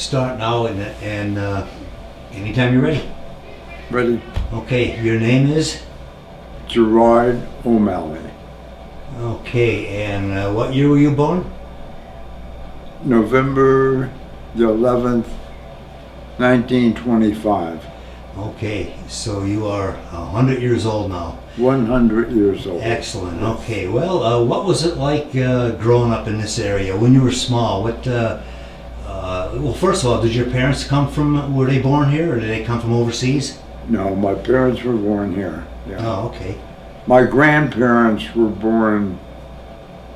start now, and anytime you're ready. Ready? Okay, your name is? Gerard O'Malley. Okay, and what year were you born? November the 11th, 1925. Okay, so you are 100 years old now. 100 years old. Excellent. Okay, well, what was it like growing up in this area when you were small? Well, first of all, did your parents come from, were they born here, or did they come from overseas? No, my parents were born here. Yeah. Oh, okay. My grandparents were born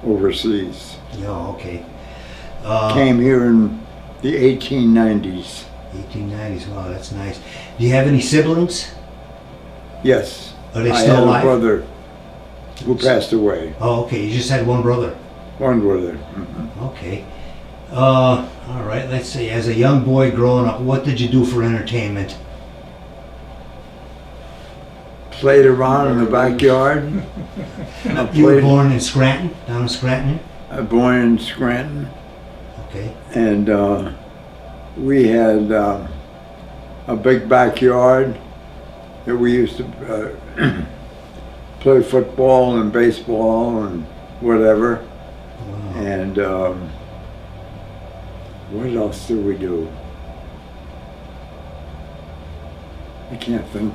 overseas. Oh, okay. Came here in the 1890s. 1890s. Wow, that's nice. Do you have any siblings? Yes. Are they I still had alive? a brother who passed away. Oh, okay. You just had one brother. One brother. Mhm. Okay. All right. Let's see. As a young boy growing up, what did you do for entertainment? Played around in the backyard. You were born in Scranton, down in Scranton. Born in Scranton. Okay. And we had a big backyard that we used to play football and baseball and whatever. Wow. And what else did we do? I can't think.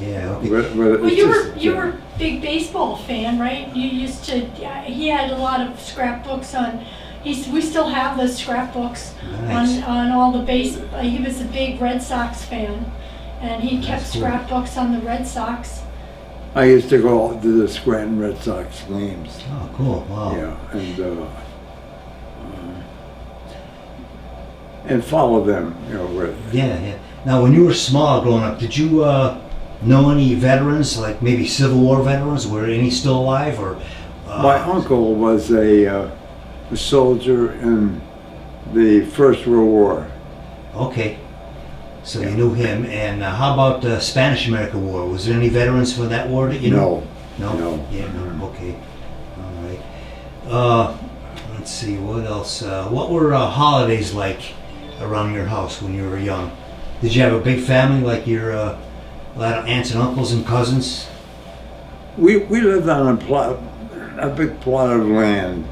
Yeah. Okay. But Well, it's you just, were a big baseball fan, right? You used to. He had a lot of scrapbooks on. We still have those scrapbooks Nice. on all the base. He was a big Red Sox fan, and he kept That's cool. scrapbooks on the Red Sox. I used to go to the Scranton Red Sox games. Oh, cool. Wow. Yeah, and follow them, with. Yeah, yeah. Now, when you were small growing up, did you know any veterans, like maybe Civil War veterans? Were any still alive, or? My uncle was a soldier in the First World War. Okay. So you knew him, and how about the Spanish-American War? Was there any veterans for that war that you know? No. No. Yeah. No. Okay. All right. Let's see. What else? What were holidays like around your house when you were young? Did you have a big family, like your a lot of aunts and uncles and cousins? We lived on a big plot of land,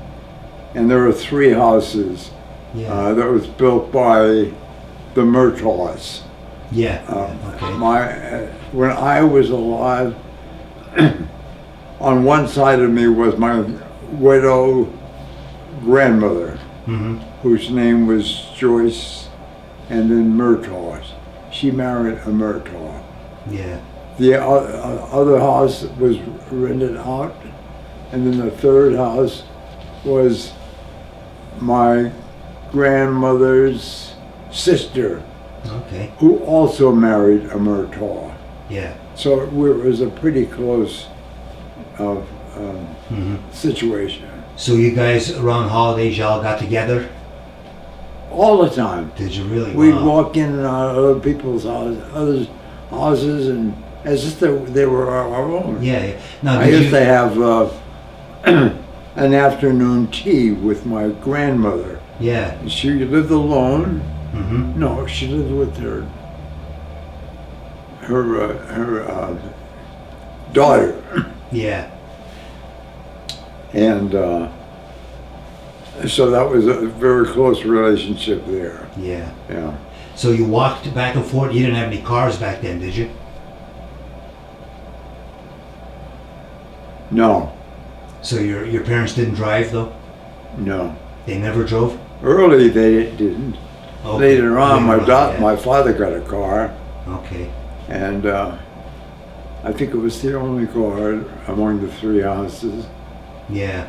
and there were 3 houses Yeah. that was built by the Murtaughs. Yeah. Okay. When I was alive, on one side of me was my widow grandmother, Mm-hmm. whose name was Joyce, and then Murtaugh. She married a Murtaugh. Yeah. The other house was rented out, and then the third house was my grandmother's sister, Okay. who also married a Murtaugh. Yeah. So it was a pretty close Mm-hmm. situation. So you guys around holidays, y'all got together? All the time. Did you really? We'd Wow. walk in and out of other people's houses, and as if they were our own. Yeah. Yeah. Now, I did used you? to have an afternoon tea with my grandmother. Yeah. She lived alone. Mm-hmm. No, she lived with her daughter, Yeah. and so that was a very close relationship there. Yeah. Yeah. So you walked back and forth. You didn't have any cars back then, did you? No, So your parents didn't drive though? no. They never drove? Early they didn't. Okay. Later on, yeah. my father got a car, Okay. and I think it was the only car among the 3 houses. Yeah.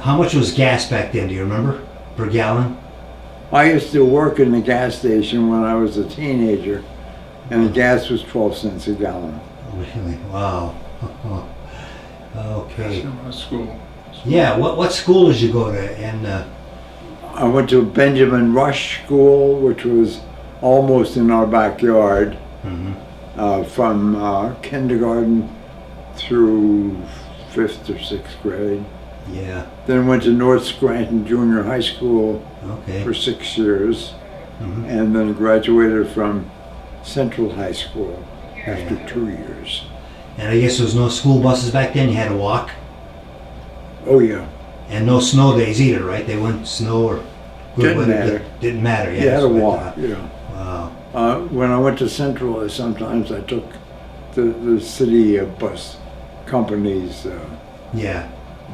How much was gas back then? Do you remember? Per gallon? I used to work in the gas station when I was a teenager, and the gas was 12 cents a gallon. Really? Wow. Okay. School. Yeah. What school did you go to? And I went to Benjamin Rush School, which was almost in our backyard, mhm. From kindergarten through 5th or 6th grade. Yeah. Then went to North Scranton Junior High School Okay. for 6 years, Mhm. and then graduated from Central High School after 2 years. And I guess there was no school buses back then. You had to walk, Oh yeah, and no snow days either, right? They wouldn't snow or good Didn't weather. matter. Didn't matter. Yeah. you had that's to what I walk. thought. Yeah. Wow. When I went to Central, sometimes I took the city bus company's Yeah.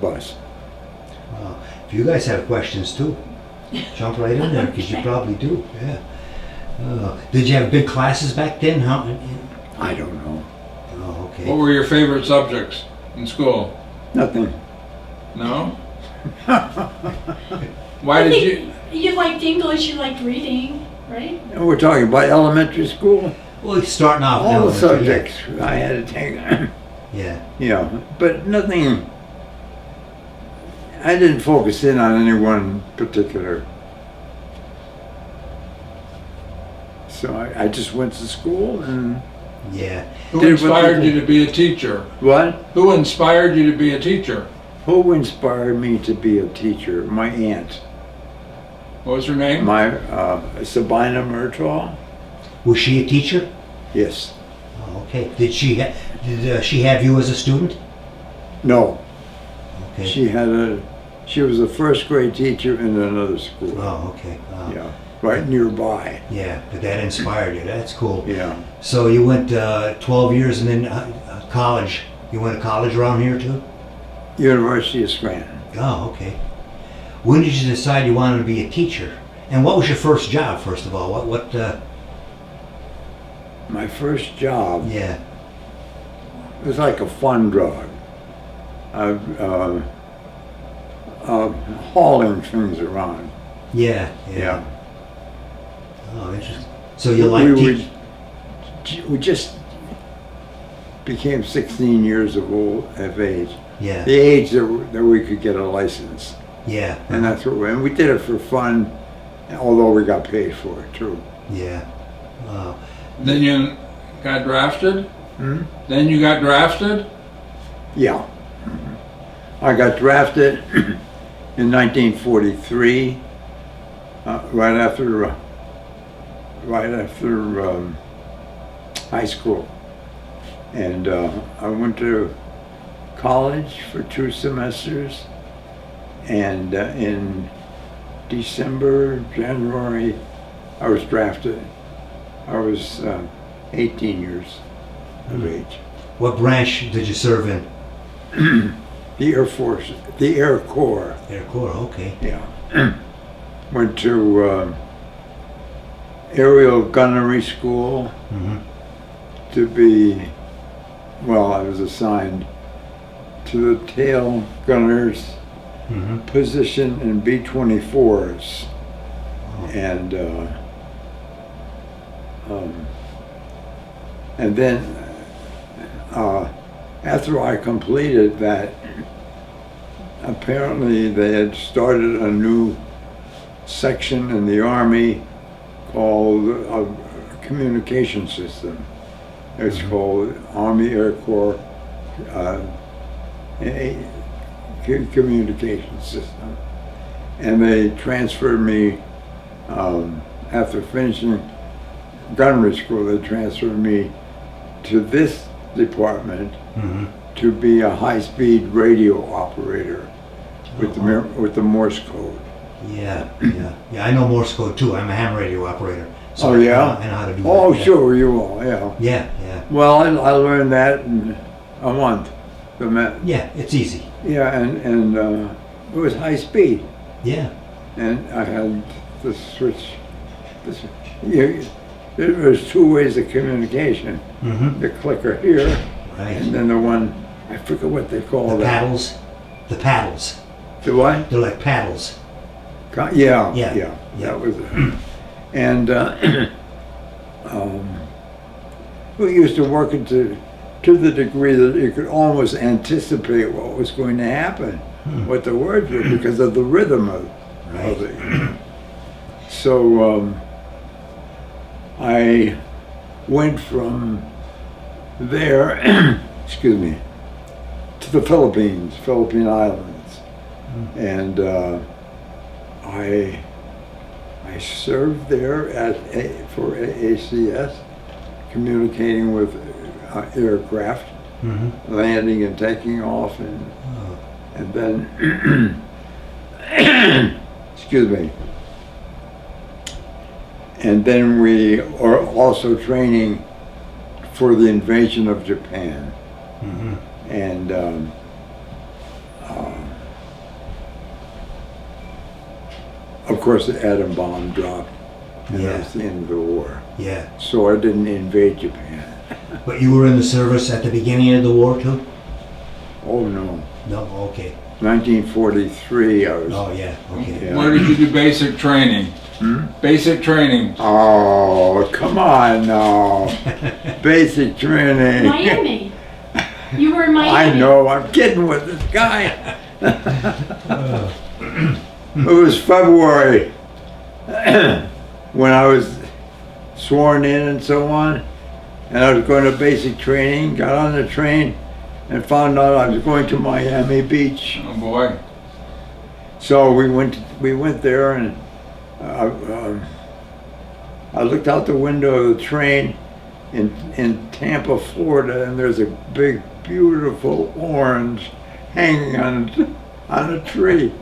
bus. Wow. If you guys have questions too, jump right in there because you probably do. Yeah. Did you have big classes back then? How? I don't know. Oh, okay. What were your favorite subjects in school? Nothing. No? Why did you? You liked English, you liked reading, right? And we're talking about elementary school. Well, it's starting off. All the elementary, subjects I had to take. Yeah. Yeah, but nothing. I didn't focus in on any one particular. So I just went to school and Yeah. Who Did what inspired you you to be a teacher? what? Who inspired you to be a teacher? Who inspired me to be a teacher? My aunt, What was her name? my Sabina Murtaugh. Was she a teacher? Yes. Oh, okay. Did she have you as a student? No. Okay. She was a first grade teacher in another school. Oh, okay. Yeah, right nearby. Yeah, but that inspired you. That's cool. Yeah. So you went 12 years and then college. You went to college around here too? University of Scranton. Oh, okay. When did you decide you wanted to be a teacher? And what was your first job, first of all? What My first job yeah. was like a fun drug. Hauling things around. Yeah, yeah. Yeah. Oh, interesting. So you like We just became 16 years of age. Yeah, The age that we could get a license. yeah. And that's what and we did it for fun, although we got paid for it too. Yeah. Wow. Then you got drafted? Hmm? Then you got drafted? Yeah. I got drafted in 1943, right after high school. And I went to college for 2 semesters. And in December, January, I was drafted. I was 18 years of age. What branch did you serve in? The Air Force, the Air Corps. Air Corps. Okay. Yeah. Went to aerial gunnery school Mm-hmm. to be, well, I was assigned to the tail gunners Mm-hmm. position in B-24s. And then after I completed that, apparently they had started a new section in the Army called a communication system. It's called Army Air Corps communication system. And they transferred me, after finishing gunnery school, they transferred me to this department Mm-hmm. to be a high-speed radio operator with the Morse code. Yeah, yeah, yeah. I know Morse code too. I'm a ham radio operator. So Oh, yeah? I know how to do Oh, that. Yeah. sure, you will, yeah. Yeah, yeah, Well, I learned that in a month. yeah. It's easy. Yeah, and it was high speed, Yeah. and I had to switch. There was 2 ways of communication. Mm-hmm. The clicker here, Right. and then the one, I forget what they call The that. paddles. The paddles. The what? They're like paddles. Yeah, Yeah, yeah, yeah. that was it. And we used to work to the degree that you could almost anticipate what was going to happen, what the words were, because of the rhythm of it. So I went from there, excuse me, to the Philippine Islands. And I served there for ACS, communicating with aircraft, landing and taking off, and then, excuse me, and then we are also training for the invasion of Japan. And of course the atom bomb dropped, and that was the end of the war. Yeah. So I didn't invade Japan. But you were in the service at the beginning of the war too? Oh no. No, okay. 1943 I was. Oh yeah, okay. Yeah. Where did you do basic training? Basic training. Oh, come on now. Basic training. Miami. You were in I Miami. know, I'm kidding with this guy. It was February when I was sworn in and so on, and I was going to basic training, got on the train, and found out I was going to Miami Beach. Oh boy. So we went there, and I looked out the window of the train in Tampa, Florida, and there's a big, beautiful orange hanging on a tree.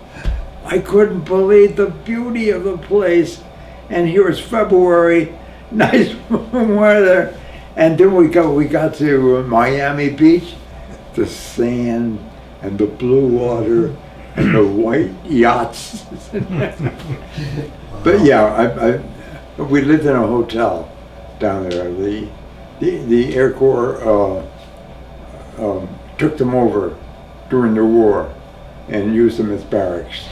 I couldn't believe the beauty of the place, and here it's February, nice weather, and then we got to Miami Beach, the sand and the blue water and the white yachts. But yeah, we lived in a hotel down there. The Air Corps took them over during the war and used them as barracks.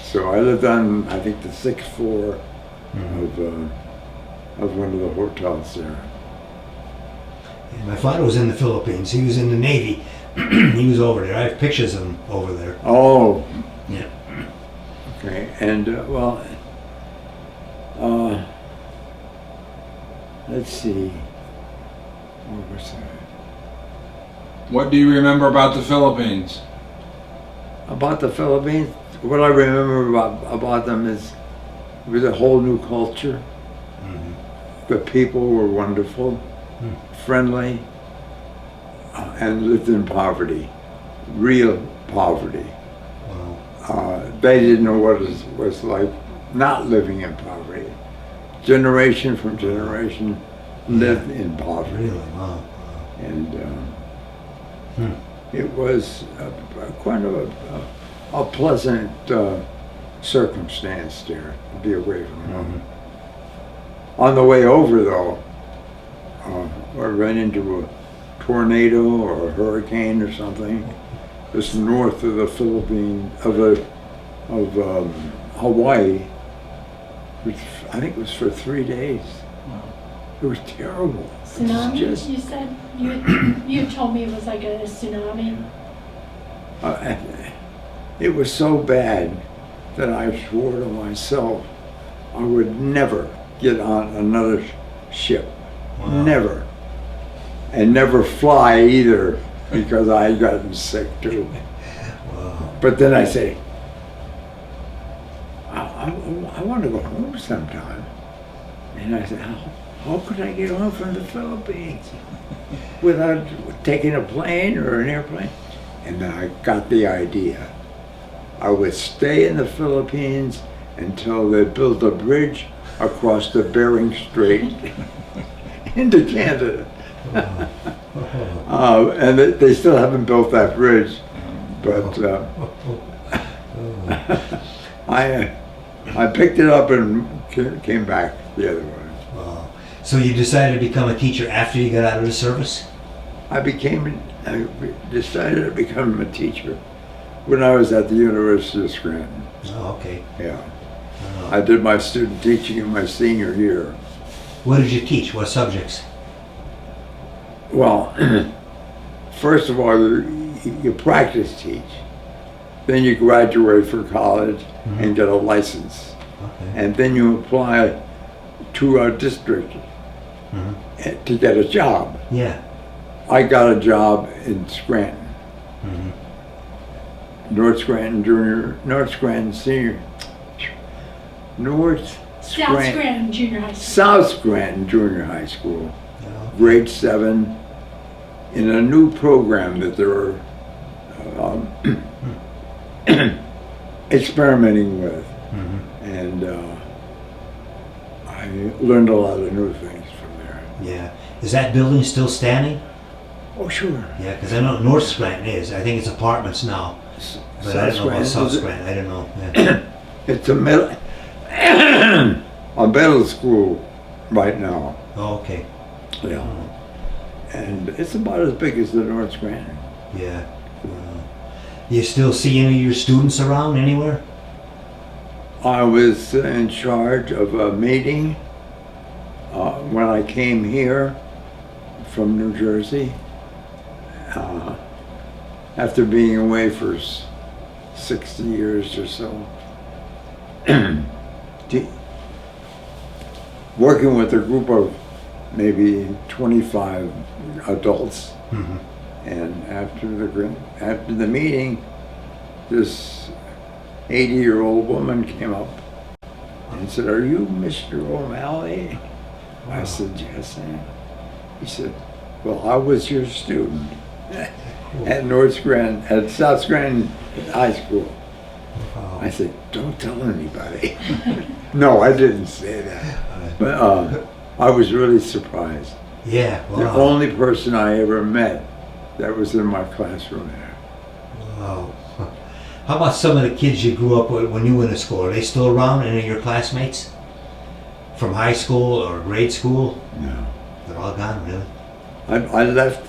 So I lived on, I think, the 6th floor of one of the hotels there. And my father was in the Philippines. He was in the Navy. He was over there. I have pictures of him over there. Oh. Yeah. Okay. And let's see. What was that? What do you remember about the Philippines? About the Philippines, what I remember about them is it was a whole new culture. The people were wonderful, friendly, and lived in poverty, real poverty. Wow. They didn't know what it was like not living in poverty. Generation from generation lived in poverty. Really? Wow. And it was quite a pleasant circumstance there to be away from home. On the way over, though, I ran into a tornado or a hurricane or something. Just north of the Philippines, of Hawaii, which I think was for 3 days. It was terrible. Tsunami, Just- you said? You told me it was like a tsunami. It was so bad that I swore to myself I would never get on another ship. Wow. Never. And never fly either, because I had gotten sick too. Wow. But then I say, I want to go home sometime. And I said, how could I get home from the Philippines without taking a plane or an airplane? And then I got the idea. I would stay in the Philippines until they built a bridge across the Bering Strait into Canada. And they still haven't built that bridge, but I picked it up and came back the other way. Wow. So you decided to become a teacher after you got out of the service? I decided to become a teacher when I was at the University of Scranton. Oh, okay. Yeah. Oh. I did my student teaching in my senior year. What did you teach? What subjects? Well, first of all, you practice teach. Then you graduate for college and get a license. Okay. And then you apply to our district to get a job. Yeah. I got a job in Scranton. North Scranton Junior, North Scranton Senior, North South Scranton Junior High School. South Scranton Junior High School, No. grade 7, in a new program that they're experimenting with. Mhm. And I learned a lot of new things from there. Yeah. Is that building still standing? Oh, sure. Yeah, because I know North Scranton is. I think it's apartments now. But I don't know about South Scranton. I don't know. Yeah. It's a middle, a middle school right now. Oh, okay. Yeah. And it's about as big as the North Scranton. Yeah. You still see any of your students around anywhere? I was in charge of a meeting when I came here from New Jersey after being away for 60 years or so. Working with a group of maybe 25 adults. Mhm. And after the meeting, this 80-year-old woman came up and said, "Are you Mr. O'Malley?" I said, "Yes, I am." He said, "Well, I was your student at at South Scranton High School." Wow. I said, "Don't tell anybody." No, I didn't say that. But I was really surprised. Yeah. The Wow. only person I ever met that was in my classroom there. Wow. How about some of the kids you grew up with when you were in school? Are they still around? Any of your classmates? From high school or grade school? No. They're all gone, really? I left,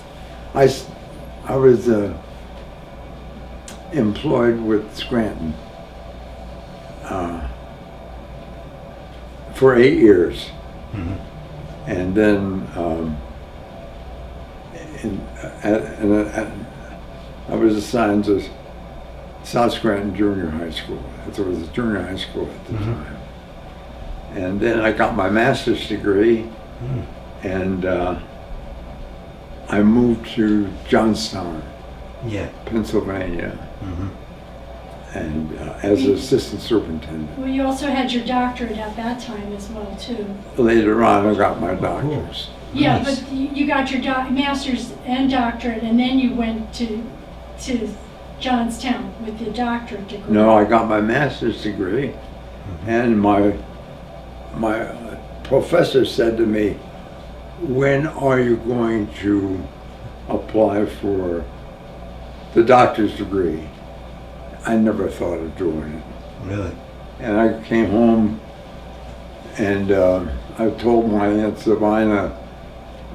I was employed with Scranton for 8 years. Mhm. And then I was assigned to South Scranton Junior High School. It was a junior high school at the Mhm. time. And then I got my master's degree, and I moved to Johnstown, Yeah. Pennsylvania, Mhm. and as assistant superintendent. Well, you also had your doctorate at that time as well, too. Later on, I got my doctor's. Yeah, Nice. but you got your master's and doctorate, and then you went to Johnstown with the doctorate degree. No, I got my master's degree, and my professor said to me, "When are you going to apply for the doctor's degree?" I never thought of doing it. Really? And I came home and I told my Aunt Sabina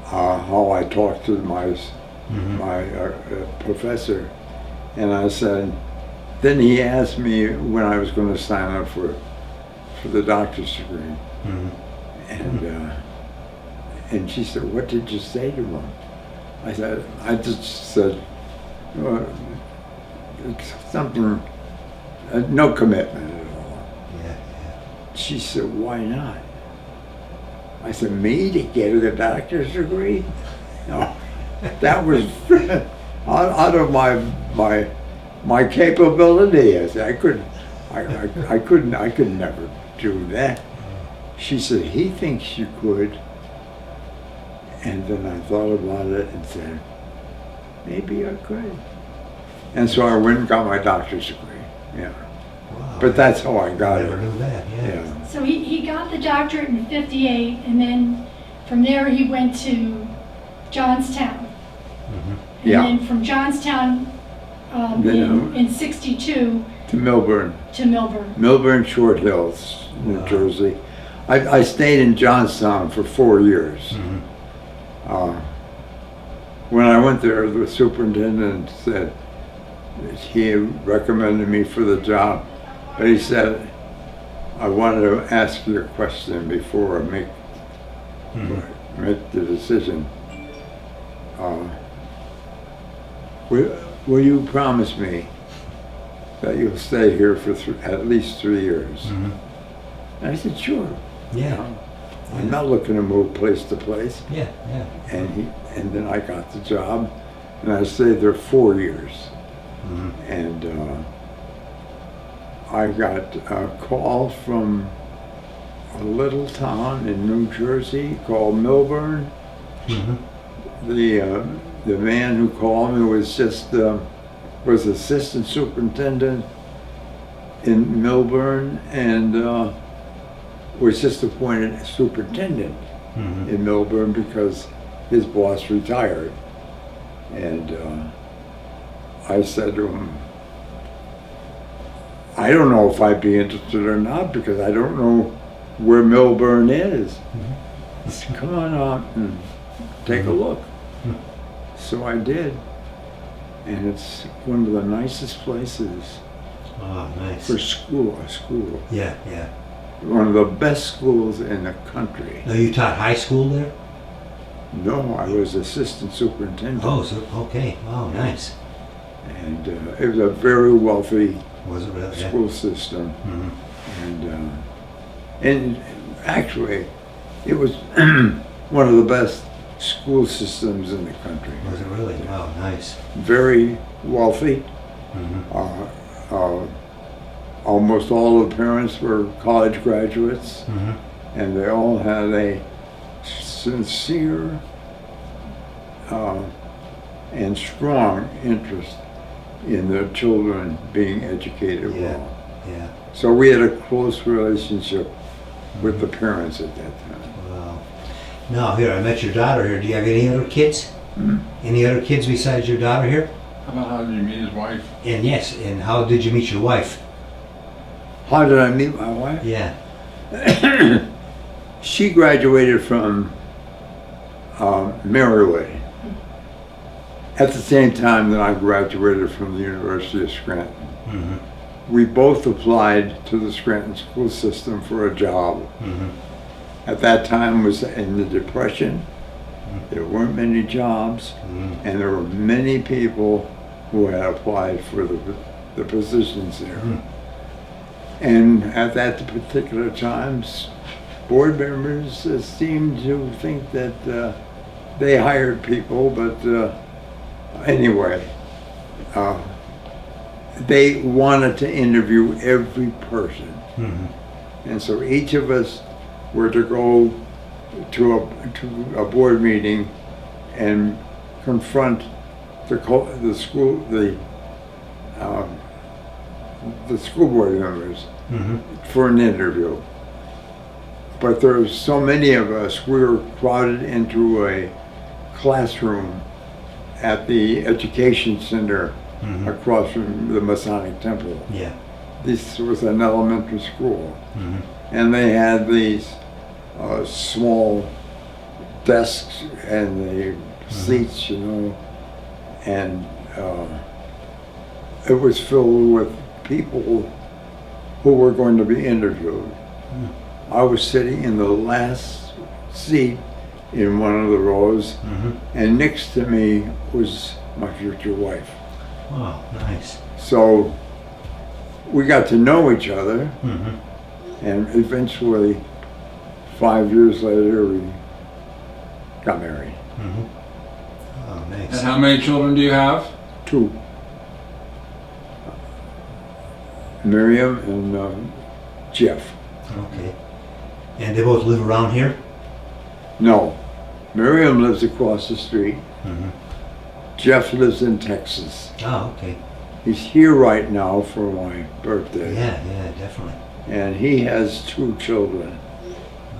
how I talked to my professor. And I said, then he asked me when I was going to sign up for the doctor's degree. Mhm. And she said, "What did you say to him?" I just said, something, no commitment at all. Yeah. She said, "Why not?" I said, "Me to get a doctor's degree?" No, that was out of my capability. I said, I could never do that. She said, "He thinks you could." And then I thought about it and said, maybe I could. And so I went and got my doctor's degree. Yeah. Wow. But that's how I I got never it. knew that. Yeah. Yeah. So he got the doctorate in '58, and then from there he went to Johnstown. Mhm. And Yeah. then from Johnstown Then, in '62 To Milburn. to Milburn. Milburn Short Hills, New Wow. Jersey. I stayed in Johnstown for 4 years. Mhm. When I went there, the superintendent said he recommended me for the job, but he said, "I wanted to ask you a question before I make the decision. Will you promise me that you'll stay here for at least 3 years?" Mhm. And I said, "Sure. Yeah. I'm not looking to move place to place." Yeah. Yeah. And then I got the job, and I stayed there 4 years. Mhm. And I got a call from a little town in New Jersey called Millburn. Mhm. The man who called me was just was assistant superintendent in Millburn and was just appointed superintendent Mhm. in Millburn because his boss retired. And I said to him, I don't know if I'd be interested or not because I don't know where Millburn is. He said, come on out and take a look. So I did. And it's one of the nicest places Oh, nice. for a school. Yeah, yeah. One of the best schools in the country. Now, you taught high school there? No, I was assistant superintendent. Oh, so, okay. Oh, nice. And it was a very wealthy Was it really? Yeah. school system. Mhm. And actually, it was one of the best school systems in the country. Was it really? Oh, nice. Very wealthy. Mhm. Almost all the parents were college graduates, Mhm. and they all had a sincere and strong interest in their children being educated Yeah. well. Yeah. So we had a close relationship with the parents at that time. Wow. Now, here, I met your daughter here. Do you have any other kids? Any other kids besides your daughter here? How about how did you meet his wife? And yes, and how did you meet your wife? How did I meet my wife? Yeah. She graduated from Marywood at the same time that I graduated from the University of Scranton. Mhm. We both applied to the Scranton school system for a job. Mhm. At that time was in the Depression. There weren't many jobs, Mhm. and there were many people who had applied for the positions there. And at that particular times, board members seemed to think that they hired people, but anyway, they wanted to interview every person. Mhm. And so each of us were to go to a board meeting and confront the school board members Mhm. for an interview. But there were so many of us, we were crowded into a classroom at the education center Mhm. across from the Masonic Temple. Yeah. This was an elementary school. Mhm. And they had these small desks and the seats, you know, and it was filled with people who were going to be interviewed. I was sitting in the last seat in one of the rows, Mhm. and next to me was my future wife. Wow, nice. So we got to know each other, Mhm. and eventually, 5 years later, we got married. Mhm. Oh, And nice. how many children do you have? 2. Miriam and Jeff. Okay. And they both live around here? No, Miriam lives across the street. Mhm. Jeff lives in Texas. Oh, okay. He's here right now for my birthday. Yeah, yeah, definitely. And he has 2 children.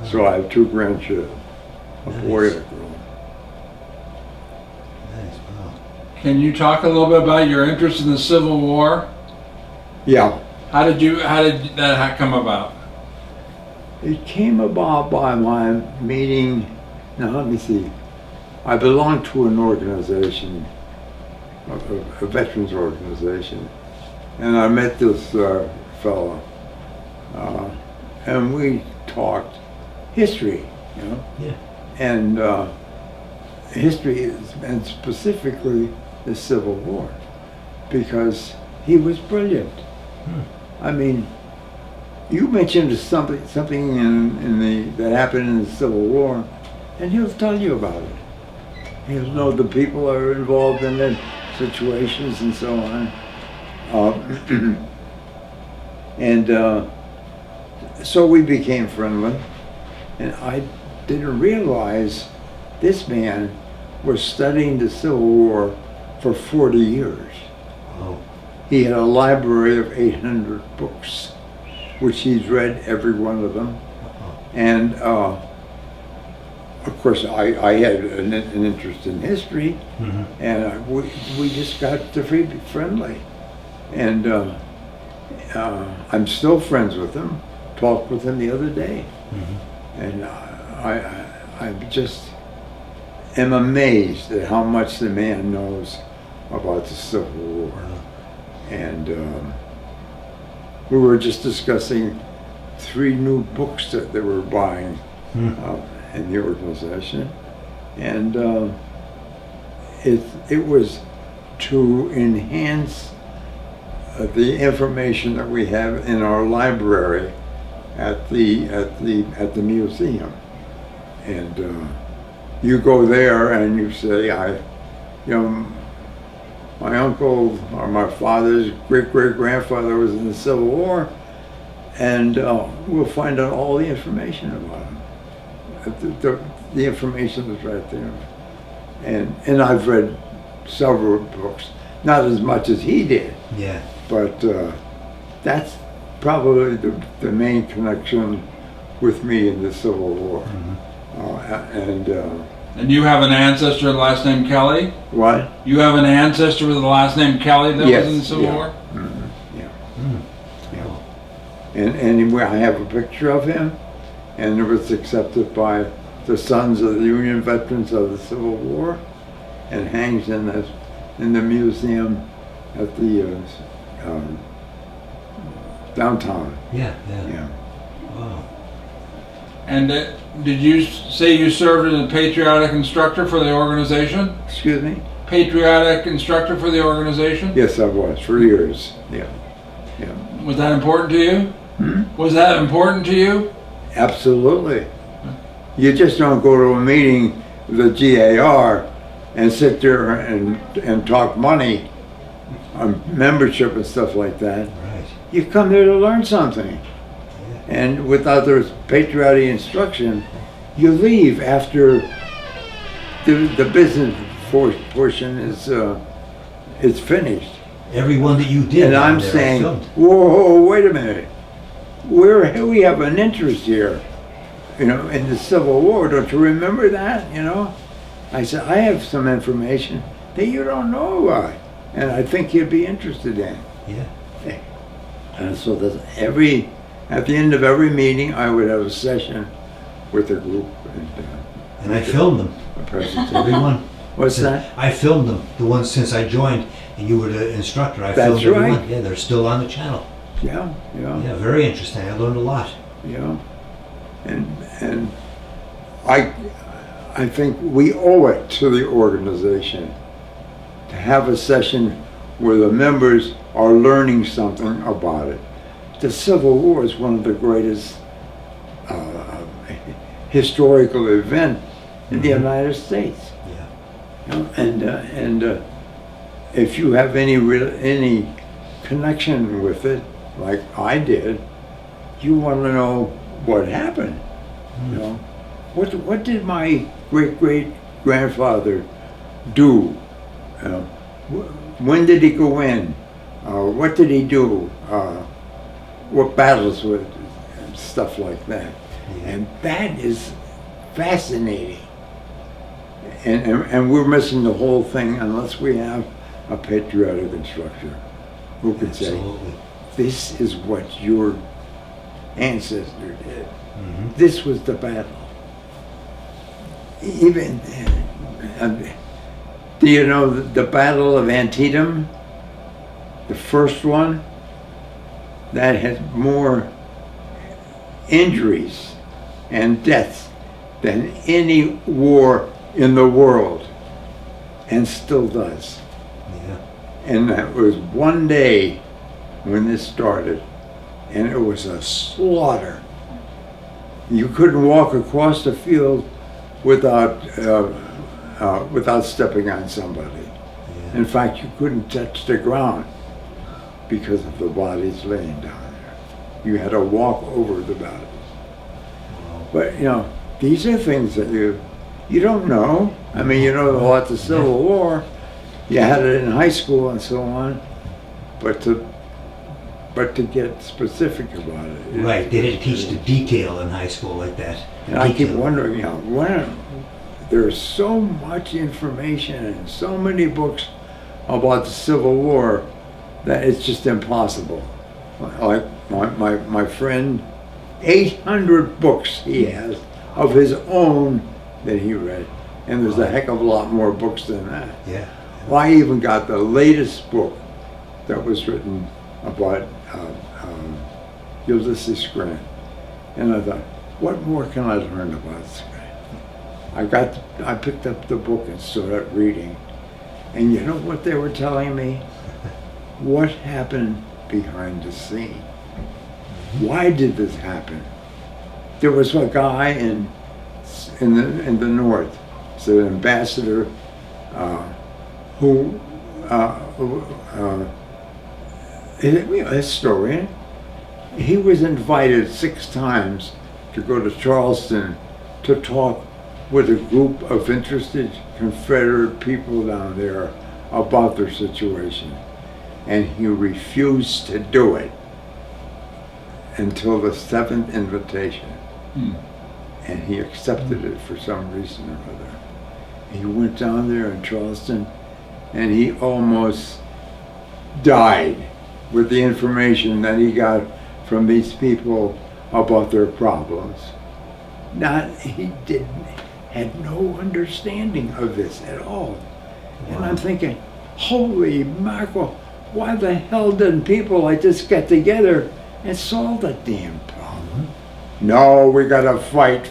So I have 2 grandchildren, a boy and a girl. Nice, wow. Can you talk a little bit about your interest in the Civil War? Yeah, How did that come about? it came about by my meeting. Now let me see. I belong to an organization, a veterans organization, and I met this fellow, and we talked history, you know. Yeah. And history, and specifically the Civil War, because he was brilliant. I mean, you mentioned something that happened in the Civil War, and he'll tell you about it. He'll know the people that are involved in the situations and so on. And so we became friendly, and I didn't realize this man was studying the Civil War for 40 years. Oh, He had a library of 800 books, which he's read every one of them. And of course, I had an interest in history, and we just got to be friendly. And I'm still friends with him. Talked with him the other day, and I just am amazed at how much the man knows about the Civil War. And we were just discussing 3 new books that they were buying in the organization, and it was to enhance the information that we have in our library at the museum. And you go there and you say, my uncle or my father's great-great-grandfather was in the Civil War, and we'll find out all the information about him. The information is right there. And I've read several books, not as much as he did, yeah. but that's probably the main connection with me in the Civil War. And you have an ancestor with the last name Kelly? What? You have an ancestor with the last name Kelly that Yes, was in the Civil yeah. War? And anyway, I have a picture of him, and it was accepted by the Sons of the Union Veterans of the Civil War, and hangs in the museum at the downtown. Yeah. Yeah. Wow. And did you say you served as a patriotic instructor for the organization? Excuse me? Patriotic instructor for the organization? Yes, I was for years. Yeah. Was that important to you? Was that important to you? Absolutely. You just don't go to a meeting with the GAR and sit there and talk money on membership and stuff like that. Right. You come there to learn something. And without the patriotic instruction, you leave after the business portion is finished. Everyone that you did. And down I'm there, I saying, filmed. whoa, wait a minute. We have an interest here, in the Civil War. Don't you remember that, I said, I have some information that you don't know about, and I think you'd be interested in. Yeah. And so at the end of every meeting, I would have a session with the group. And I filmed them. A presentation. Everyone. What's that? I filmed them. The ones since I joined, and you were the instructor. I That's filmed everyone. right. Yeah, they're still on the channel. Yeah. Yeah, very interesting. I learned a lot. Yeah, and I think we owe it to the organization to have a session where the members are learning something about it. The Civil War is one of the greatest historical events in the United States. Yeah. And if you have any connection with it, like I did, you want to know what happened. What did my great-great-grandfather do? When did he go in? What did he do? What battles were, and stuff like that. Yeah. And that is fascinating. And we're missing the whole thing unless we have a patriotic instructor who can Absolutely. say, this is what your ancestor did. This was the battle. Even, do you know the Battle of Antietam? The first one? That had more injuries and deaths than any war in the world, and still does. Yeah. And that was one day when this started, and it was a slaughter. You couldn't walk across the field without stepping on somebody. Yeah. In fact, you couldn't touch the ground because of the bodies laying down there. You had to walk over the bodies. But, you know, these are things that you don't know. I mean, you know about the Civil War. You had it in high school and so on. But to get specific about it. Right, they didn't teach the detail in high school like that. And I keep Detail. wondering, you know, there's so much information and so many books about the Civil War that it's just impossible. Like my friend, 800 books he has of his own that he read. And there's a heck of a lot more books than that. Yeah. Well, I even got the latest book that was written about Ulysses Grant. And I thought, what more can I learn about this guy? I picked up the book and started reading. And you know what they were telling me? What happened behind the scene? Why did this happen? There was a guy in the north, it's an ambassador who a historian. He was invited 6 times to go to Charleston to talk with a group of interested Confederate people down there about their situation. And he refused to do it until the 7th invitation. And he accepted it for some reason or other. He went down there in Charleston and he almost died with the information that he got from these people about their problems. He had no understanding of this at all. And I'm thinking, holy mackerel, why the hell didn't people like this get together and solve the damn problem? No, we gotta fight.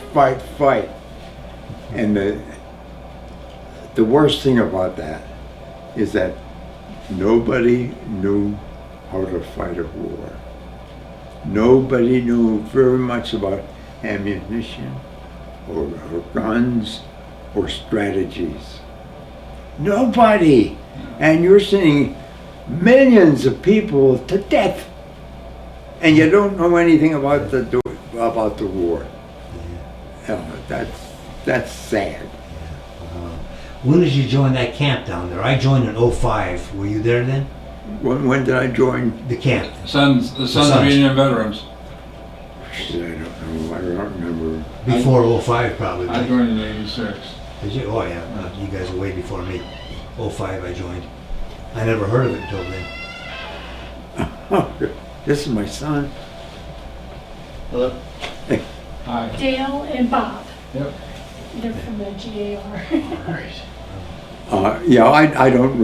And the worst thing about that is that nobody knew how to fight a war. Nobody knew very much about ammunition or guns or strategies. Nobody. And you're seeing millions of people to death. And you don't know anything about the war. That's sad. When did you join that camp down there? I joined in 05. Were you there then? When did I join? The camp. The Sons of Union Veterans. I don't know. I don't remember. Before 05 probably. I joined in '86. Did you? Oh yeah, you guys were way before me. 05 I joined. I never heard of it until then. Oh, this is my son. Hello. Hi. Dale and Bob. Yep. They're from the GAR. Yeah, I don't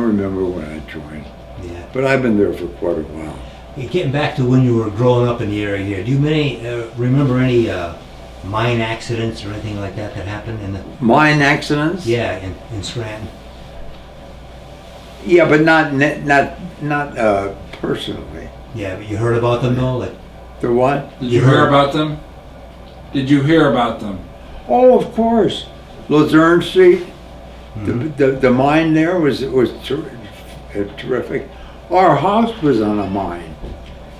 remember when I joined, Yeah. but I've been there for quite a while. Hey, getting back to when you were growing up in the area here, do you remember any mine accidents or anything like that happened in the? Mine accidents? Yeah, in Scranton. Yeah, but not personally. Yeah, but you heard about them though, like. The what? Did you hear about them? Did you hear about them? Oh, of course. Luzerne Street. The mine there was terrific. Our house was on a mine,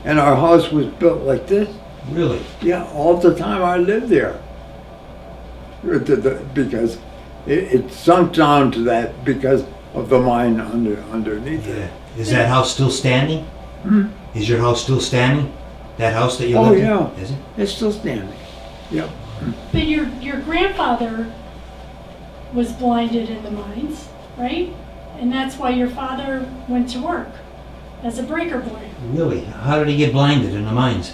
and our house was built like this. Really? Yeah, all the time I lived there. Because it sunk down to that because of the mine underneath Yeah. it. Is that house still standing? Is your house still standing? That house that you Oh, lived in? yeah. Is it? It's still standing. Yep. But your grandfather was blinded in the mines, right? And that's why your father went to work as a breaker boy. Really? How did he get blinded in the mines?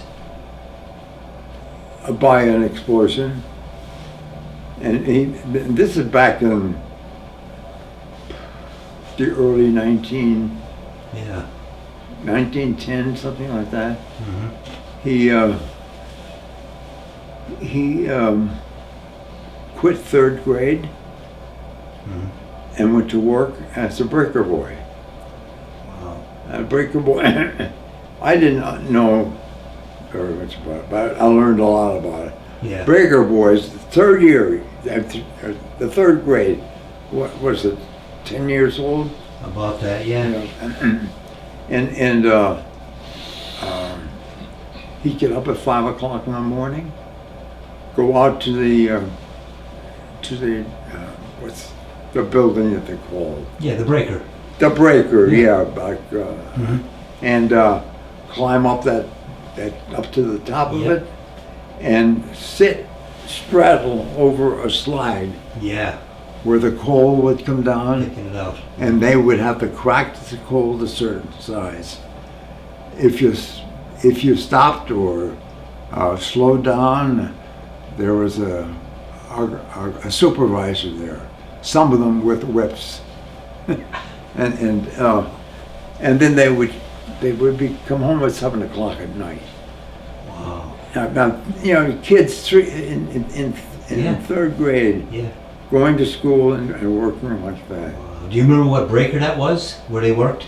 By an explosion. And this is back in the early 1910, something like that. He quit 3rd grade and went to work as a breaker boy. Wow. A breaker boy. I didn't know very much about it, but I learned a lot about it. Yeah. Breaker boys, the 3rd year, the 3rd grade, what was it, 10 years old? About that, yeah. You know, And he'd get up at 5 o'clock in the morning, go out to the what's the building that they call Yeah, the breaker. the breaker, Yeah. yeah, and climb up that up to the top of Yep. it, and straddle over a slide Yeah, where the coal would come down, picking it out. and they would have to crack the coal to a certain size. If you stopped or slowed down, there was a supervisor there. Some of them with whips, and then they would come home at 7 o'clock at night. Wow. Now kids in Yeah. third grade Yeah. going to school and working like that. Wow. Do you remember what breaker that was? Where they worked?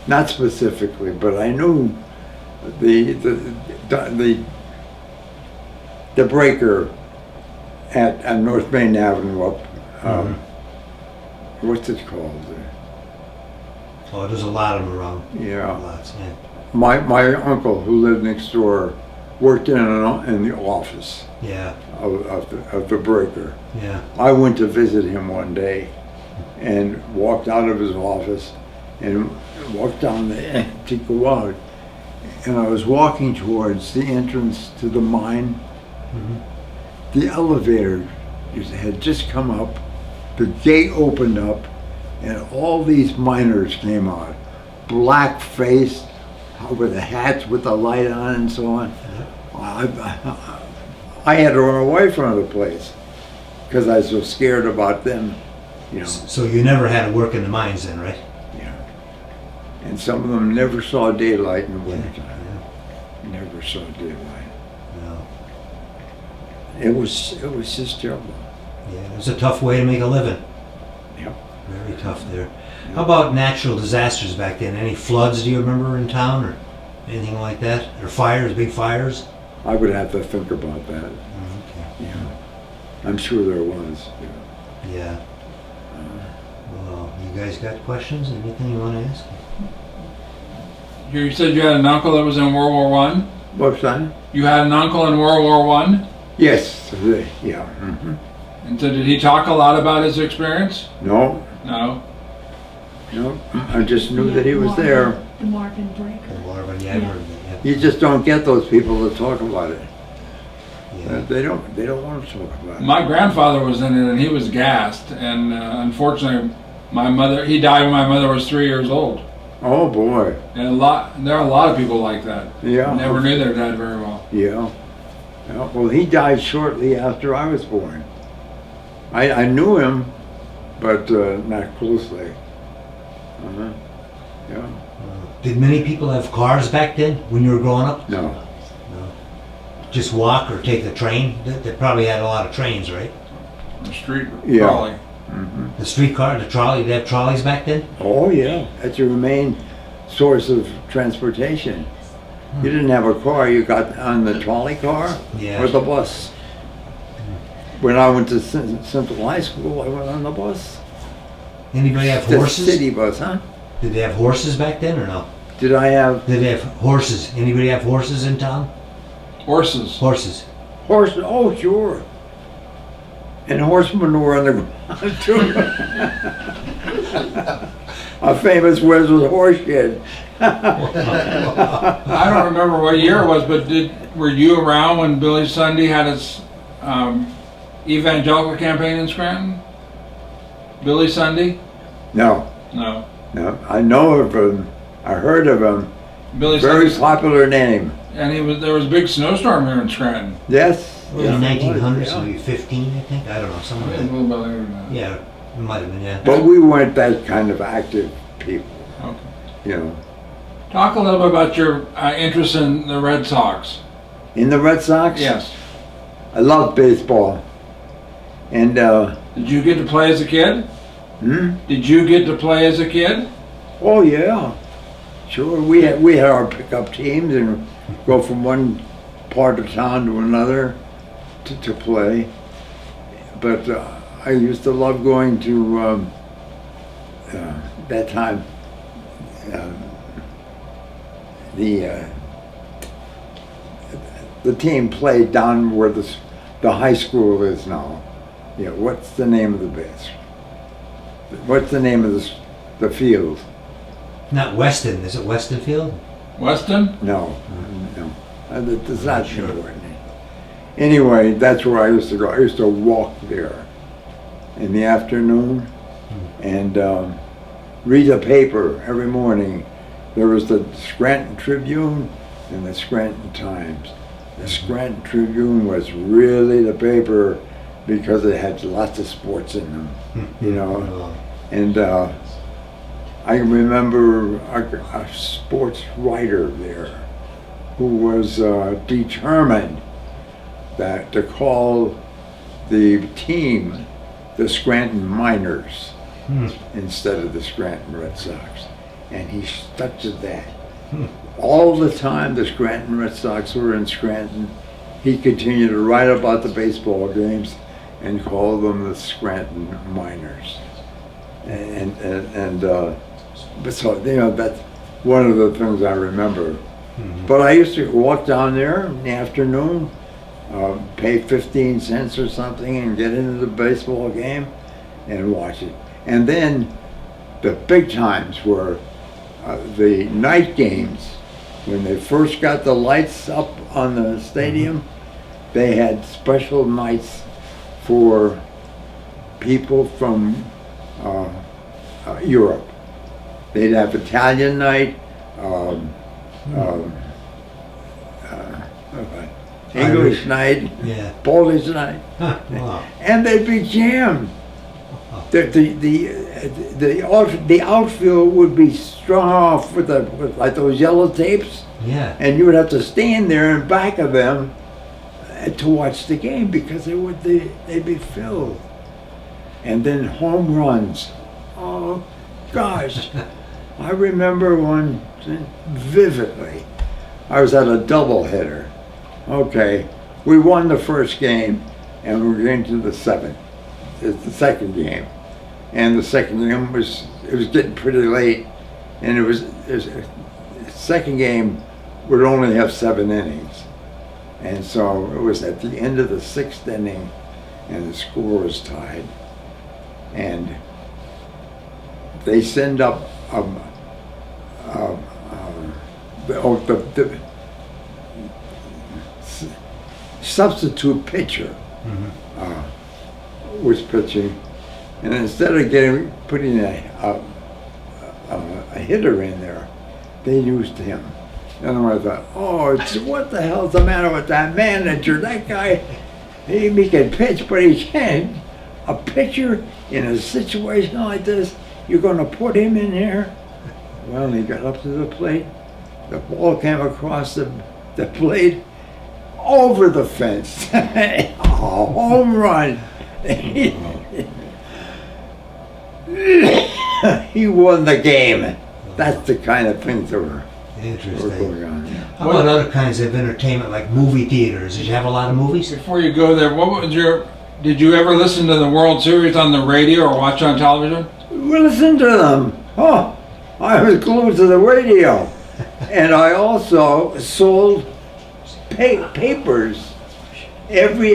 Not specifically, but I knew the breaker at North Main Avenue up. What's it called? Oh, there's a lot of them around. Yeah, Lots. Yeah. my uncle who lived next door worked in the office Yeah. of the breaker. Yeah. I went to visit him one day and walked out of his office and walked down there to go out. And I was walking towards the entrance to the mine. The elevator had just come up, the gate opened up, and all these miners came out, black faced, with the hats with the light on and so on. I had to run away from the place because I was so scared about them, you know. So you never had to work in the mines then, right? Yeah. And some of them never saw daylight in the Yeah. wintertime. Never saw daylight. No. It was just terrible. Yeah. It was a tough way to make a living. Yep. Very tough there. How about natural disasters back then? Any floods do you remember in town or anything like that? Or fires, big fires? I would have to think about that. Okay. Yeah. I'm sure there was. Yeah. Yeah. Well, you guys got questions? Anything you want to ask? You said you had an uncle that was in World War One. What's that? You had an uncle in World War One, Yes. Yeah. and so did he talk a lot about his experience? No. No. No. I just knew that he was Marvin- there. The Marvin Breaker. Marvin, yeah, I've heard of it, You just don't get those people to talk about it. yeah. They don't want to talk about it. My grandfather was in it, and he was gassed. And unfortunately, he died when my mother was 3 years old. Oh boy. And there are a lot of people like that. Yeah. Never knew their dad very well. Yeah. Yeah. Well, he died shortly after I was born. I knew him, but not closely. Yeah. Did many people have cars back then when you were growing up? No. No. Just walk or take the train? They probably had a lot of trains, right? The street Yeah. trolley. The streetcar, the trolley, did they have trolleys back then? Oh yeah. That's your main source of transportation. You didn't have a car. You got on the trolley car Yeah. or the bus. When I went to Central High School, I went on the bus. Anybody have The horses? city bus, huh? Did they have horses back then or no? Did I have Did they have horses? Anybody have horses in town? Horses. Horses. horse? Oh, sure. And horse manure on the ground too. A famous words with horse shit. I don't remember what year it was, but were you around when Billy Sunday had his evangelical campaign in Scranton? Billy Sunday? No, No. no. I know of him. I heard of him. Billy Very Sunday, popular name. and there was a big snowstorm here in Scranton. Yes. In yes, the it was, 1900s, yeah. maybe 15, I think. I don't know, something like that. Yeah, it might have been, yeah. But we weren't that kind of active people, Okay. you know. Talk a little bit about your interest in the Red Sox. In the Red Sox, Yes. I love baseball. And Did you get to play as a kid? hmm? Did you get to play as a kid? Oh yeah, sure. We had our pickup teams and go from one part of town to another to play. But I used to love going to that time the team played down where the high school is now. Yeah, what's the name of the base? What's the name of the field? Not Weston. Is it Weston Field? Weston? No, no. That's not important. Anyway, that's where I used to go. I used to walk there in the afternoon and read the paper every morning. There was the Scranton Tribune and the Scranton Times. The Scranton Tribune was really the paper because it had lots of sports in them, you know. Oh. And I remember a sports writer there who was determined that to call the team the Scranton Miners instead of the Scranton Red Sox. And he stuck to that. All the time the Scranton Red Sox were in Scranton, he continued to write about the baseball games and call them the Scranton Miners. But so, you know, that's one of the things I remember. But I used to walk down there in the afternoon, pay 15 cents or something and get into the baseball game and watch it. And then the big times were the night games. When they first got the lights up on the stadium, they had special nights for people from Europe. They'd have Italian night, English night, Yeah. Polish night, Huh. Wow. and they'd be jammed. The outfield would be strung off with like those yellow tapes, Yeah. and you would have to stand there in back of them to watch the game because they'd be filled. And then home runs. Oh gosh, I remember one vividly. I was at a doubleheader. Okay, we won the first game, and we were getting to the seventh. It's the second game, and the second game was getting pretty late, and it was the second game would only have 7 innings, and so it was at the end of the 6th inning, and the score was tied, and they send up the substitute pitcher was pitching, and instead of putting a hitter in there, they used him. And I thought, oh, what the hell's the matter with that manager? That guy, he can pitch, but he can't. A pitcher in a situation like this, you're going to put him in here? Well, he got up to the plate. The ball came across the plate, over the fence. A home run. He won the game. That's the kind of things that were Interesting. going on. How about other kinds of entertainment like movie theaters? Did you have a lot of movies? Before you go there, did you ever listen to the World Series on the radio or watch on television? We listened to them. Oh, I was glued to the radio. And I also sold papers every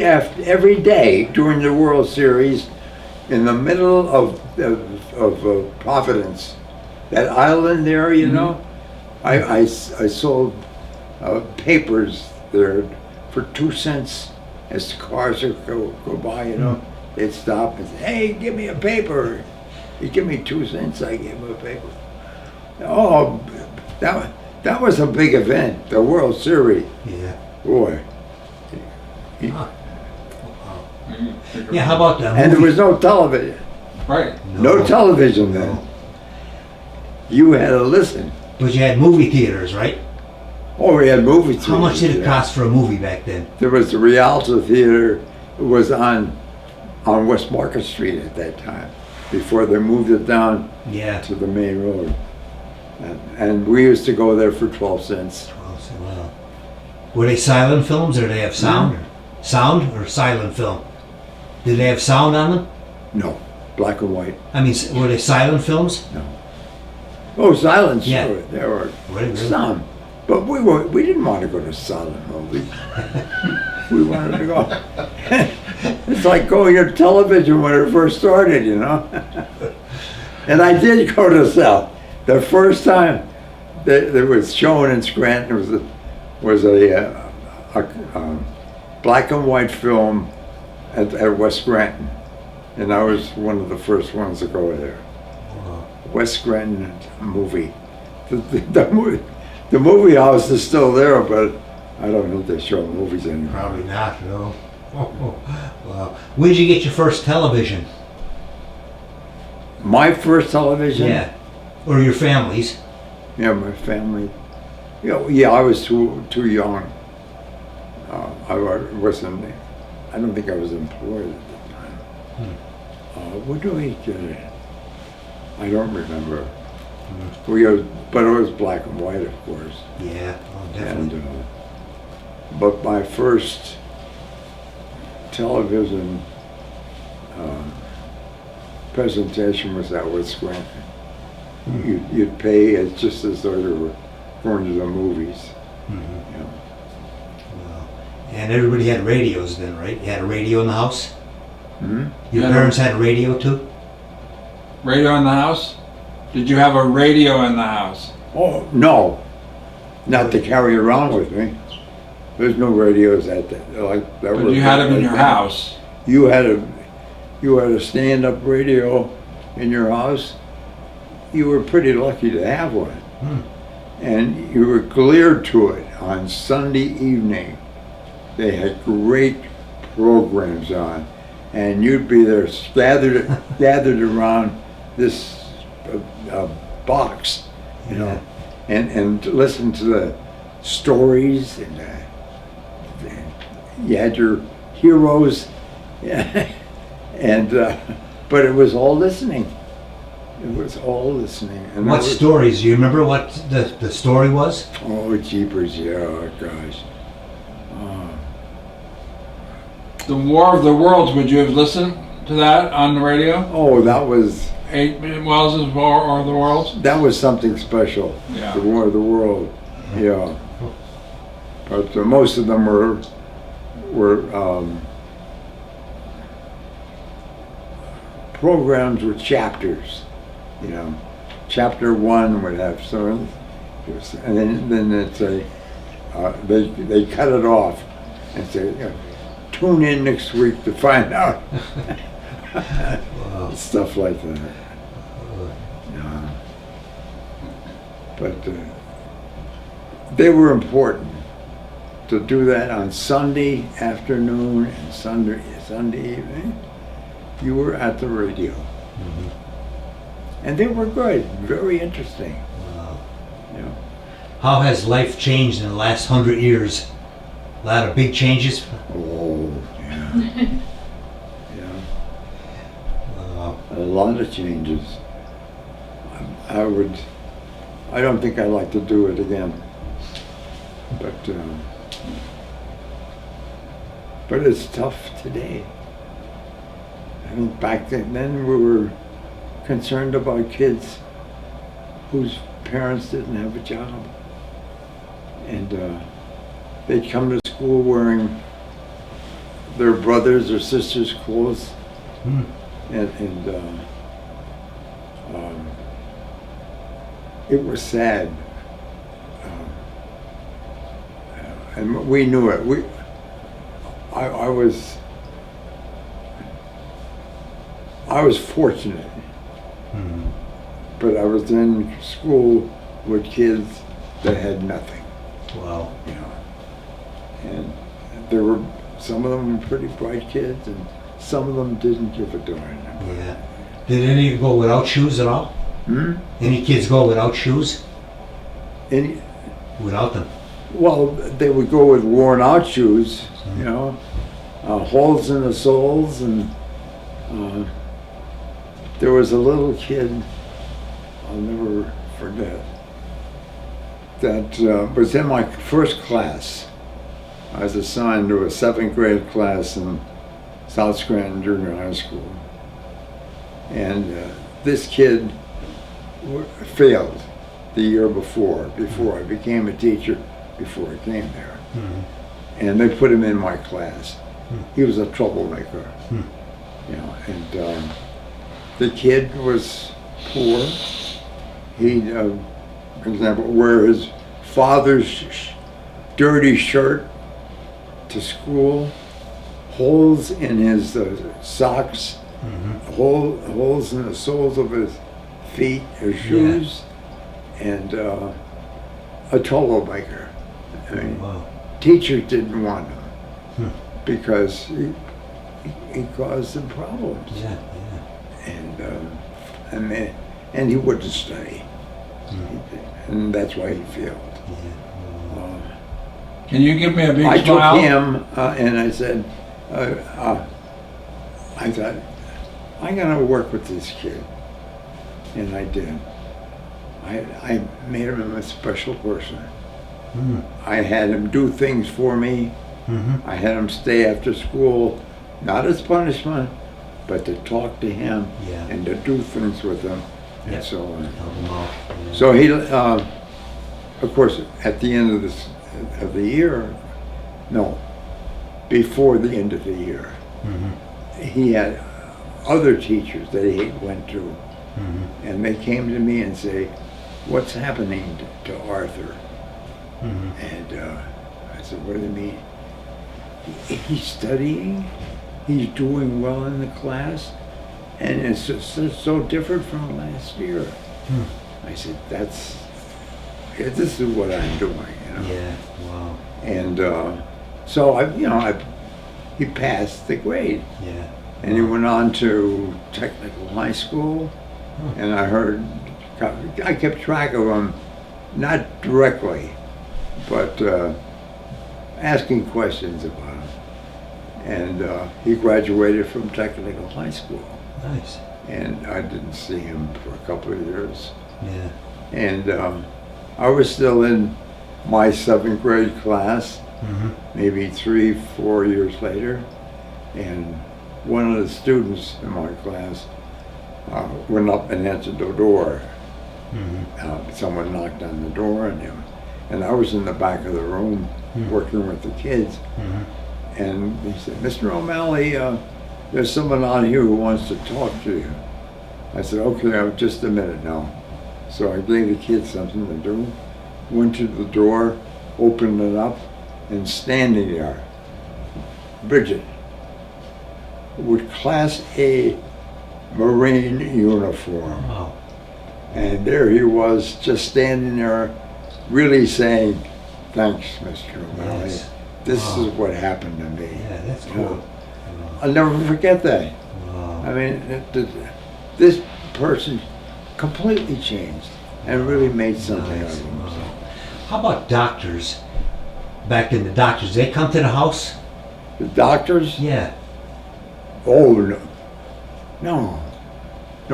day during the World Series in the middle of Providence, that island there, you know. I sold papers there for 2 cents as the cars would go by, you know. They'd stop and say, hey, give me a paper. He'd give me 2 cents, I gave him a paper. Oh, that was a big event, the World Series. Yeah. Boy. Yeah, how about And there was no television. Right. No television then. You had to listen. But you had movie theaters, right? Oh, we had movie theaters. How much did it cost for a movie back then? There was the Rialto Theater. It was on West Market Street at that time, before they moved it down Yeah. to the main road. And we used to go there for 12 cents. Wow. Were they silent films or did they have sound? Sound or silent film? Did they have sound on them? No, black and white. I mean, were they silent films? No. Oh, silence. Yeah. There were Really? some. But we didn't want to go to silent movies. We wanted to go. It's like going to television when it first started, you know. And I did go to South. The first time that was shown in Scranton was a black and white film at West Scranton, and I was one of the first ones to go there. West Scranton movie. The movie house is still there, but I don't know if they show movies anymore. Probably not, no. Wow. When did you get your first television? My first television? Yeah. Or your family's? Yeah, my family. Yeah, I was too young. I wasn't. I don't think I was employed at the time. What do we get it? I don't remember. But it was black and white, of course. Yeah, oh, definitely. But my first television presentation was at West Scranton. You'd pay it just as though you were going to the movies. Mm-hmm. You know. Wow. And everybody had radios then, right? You had a radio in the house? Hmm? Your Yeah. parents had a radio too? Radio in the house? Did you have a radio in the house? Oh no, not to carry around with me. There's no radios at that like that. But you had them in your house. You had a stand-up radio in your house. You were pretty lucky to have one. And you were glued to it on Sunday evening. They had great programs on, and you'd be there gathered around this box, you know, and listen to the stories, and you had your heroes, and but it was all listening. It was all listening. And What stories? Do you remember what the story was? Oh, jeepers, yeah, oh, gosh. The War of the Worlds, would you have listened to that on the radio? Oh, that was H.G. Wells' War of the Worlds? that was something special. Yeah. The War of the World, yeah. But most of them were programs with chapters. You know, chapter 1 would have some, and then it's they cut it off and say, you know, tune in next week to find out. Wow. Stuff like that. Yeah. But they were important to do that on Sunday afternoon and Sunday evening. You were at the radio. And they were good, very interesting. Wow. You know. How has life changed in the last 100 years? A lot of big changes? Oh, yeah. Yeah. Wow. A lot of changes. I don't think I'd like to do it again. But it's tough today. I mean, back then we were concerned about kids whose parents didn't have a job. And they'd come to school wearing their brothers' or sisters' clothes. And it was sad. And we knew it. I was fortunate, but I was in school with kids that had nothing, Wow. you know. And there were some of them were pretty bright kids, and some of them didn't give a darn. Yeah. Did any go without shoes at all? Any kids go without shoes? And Without them? well, they would go with worn out shoes, you know, holes in the soles, and there was a little kid, I'll never forget, that was in my first class. I was assigned to a 7th grade class in South Scranton Junior High School. And this kid failed. the year before I became a teacher, before I came there. And they put him in my class. He was a troublemaker, you know, and the kid was poor. He'd, for example, wear his father's dirty shirt to school, holes in his socks, holes in the soles of his feet or shoes, and a troublemaker. I mean, Wow. teachers didn't want him because he caused them problems, Yeah, and he wouldn't study, and that's why he failed. yeah. Can you give me a big I took smile? him and I said, I thought, I'm going to work with this kid. And I did. I made him a special person. I had him do things for me. I had him stay after school, not as punishment, but to talk to him Yeah. and to do things with him Yeah. and so on. Help them out. Yeah. So he, of course, at the end of the year, no, before the end of the year, he had other teachers that he went to, and they came to me and say, "What's happening to Arthur?" And I said, "What do you mean?" He's studying, he's doing well in the class, and it's just so different from last year. I said, this is what I'm doing, you know. Yeah, wow. And so he passed the grade, Yeah. and he went on to technical high school. And I kept track of him, not directly, but asking questions about him. And he graduated from technical high school, Nice. and I didn't see him for a couple of years. Yeah. And I was still in my 7th grade class, maybe 3-4 years later, and one of the students in my class went up and answered the door. Someone knocked on the door and I was in the back of the room working with the kids. And he said, "Mr. O'Malley, there's someone on here who wants to talk to you." I said, "Okay, just a minute now." So I gave the kids something to do, went to the door, opened it up, and standing there, Bridget, with Class A Marine uniform. Wow. And there he was, just standing there, really saying, "Thanks, Mr. O'Malley. Yes. This Wow. is what happened to me." Yeah, that's You know, cool. I'll never forget that. Wow. I mean, this person completely changed and really made something Nice. of himself. Wow. How about doctors? Back then, the doctors, they come to the house? The doctors? Yeah. Oh, no,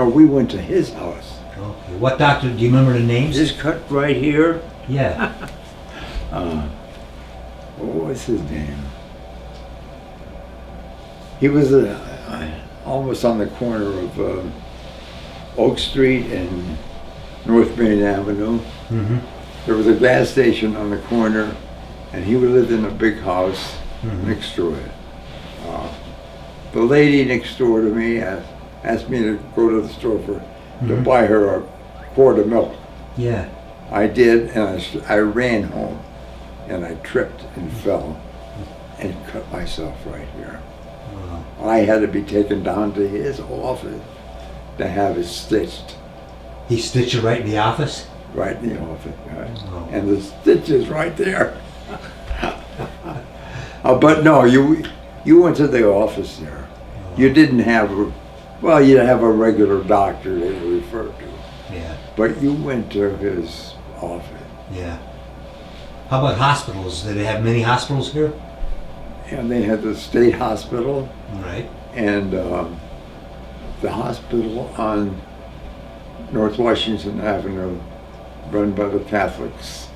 we went to his house. Okay. What doctor, do you remember the names? This cut right here, Yeah. what was his name? He was almost on the corner of Oak Street and North Main Avenue. There was a gas station on the corner, and he lived in a big house next to it. The lady next door to me asked me to go to the store to buy her a quart of milk. Yeah. I did, and I ran home, and I tripped and fell and cut myself right here. Wow. I had to be taken down to his office to have it stitched He stitched you right in the office? right in the office. Right? Oh. And the stitch is right there. But no, you went to the office there. You didn't have you'd have a regular doctor that you referred to, Yeah. but you went to his office. Yeah. How about hospitals? Did they have many hospitals here? And they had the state hospital Right. and the hospital on North Washington Avenue, run by the Catholics,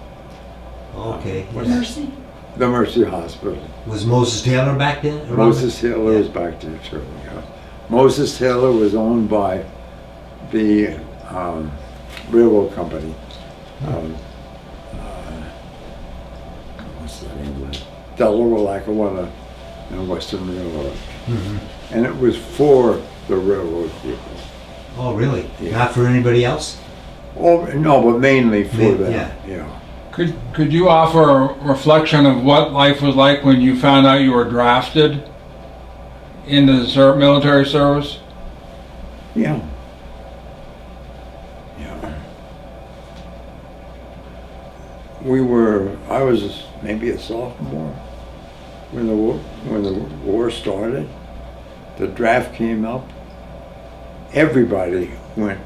Okay. What- Yeah. Mercy. the Mercy Hospital. Was Moses Taylor back then? around? Moses Taylor Yeah. was back there too. Yeah. Moses Taylor was owned by the railroad company, What's the name of it? Delaware Lackawanna and Western Railroad. And it was for the railroad people. Oh, really? Yeah. Not for anybody else? Oh, no, but mainly for them. Yeah. Could you offer a reflection of what life was like when you found out you were drafted into the military service? Yeah. I was maybe a sophomore when the war started. The draft came up. Everybody went